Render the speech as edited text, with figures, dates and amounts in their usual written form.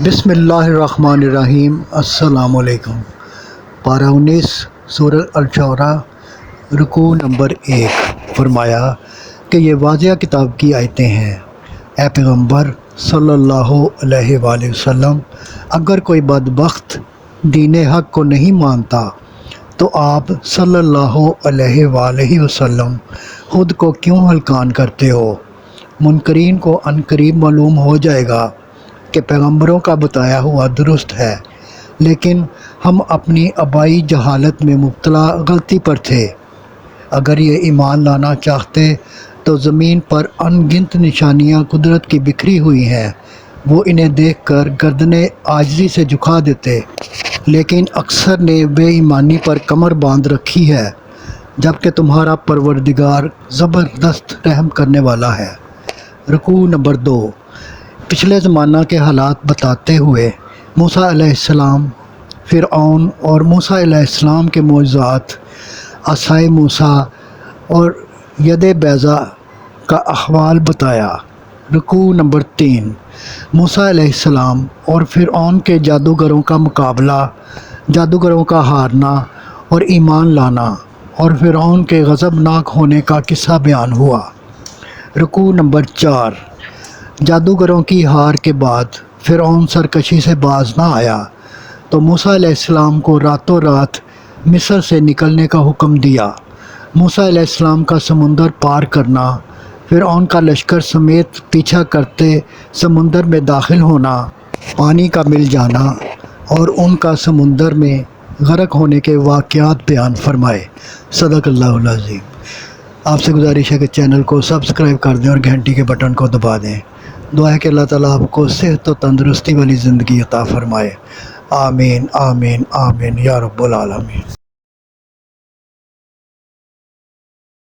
بسم اللہ الرحمن الرحیم۔ السلام علیکم۔ پارہ 19 سورہ الشعراء، رکوع نمبر 1۔ فرمایا کہ یہ واضح کتاب کی آیتیں ہیں۔ اے پیغمبر صلی اللہ علیہ وآلہ وسلم، اگر کوئی بدبخت دین حق کو نہیں مانتا تو آپ صلی اللہ علیہ وآلہ وسلم خود کو کیوں ہلکان کرتے ہو؟ منکرین کو عنقریب معلوم ہو جائے گا کہ پیغمبروں کا بتایا ہوا درست ہے، لیکن ہم اپنی آبائی جہالت میں مبتلا غلطی پر تھے۔ اگر یہ ایمان لانا چاہتے تو زمین پر ان گنت نشانیاں قدرت کی بکھری ہوئی ہیں، وہ انہیں دیکھ کر گردنیں عاجزی سے جھکا دیتے، لیکن اکثر نے بے ایمانی پر کمر باندھ رکھی ہے، جبکہ تمہارا پروردگار زبردست رحم کرنے والا ہے۔ رکوع نمبر 2۔ پچھلے زمانہ کے حالات بتاتے ہوئے موسیٰ علیہ السلام، فرعون اور موسیٰ علیہ السلام کے معجزات، عصائے موسیٰ اور ید بیضاء کا احوال بتایا۔ رکوع نمبر 3۔ موسیٰ علیہ السلام اور فرعون کے جادوگروں کا مقابلہ، جادوگروں کا ہارنا اور ایمان لانا، اور فرعون کے غضبناک ہونے کا قصہ بیان ہوا۔ رکوع نمبر 4۔ جادوگروں کی ہار کے بعد فرعون سرکشی سے باز نہ آیا تو موسیٰ علیہ السلام کو راتوں رات مصر سے نکلنے کا حکم دیا۔ موسیٰ علیہ السلام کا سمندر پار کرنا، فرعون کا لشکر سمیت پیچھا کرتے سمندر میں داخل ہونا، پانی کا مل جانا اور ان کا سمندر میں غرق ہونے کے واقعات بیان فرمائے۔ صدق اللہ العظیم۔ آپ سے گزارش ہے کہ چینل کو سبسکرائب کر دیں اور گھنٹی کے بٹن کو دبا دیں۔ دعا ہے کہ اللہ تعالیٰ آپ کو صحت و تندرستی والی زندگی عطا فرمائے۔ آمین آمین آمین یا رب العالمین۔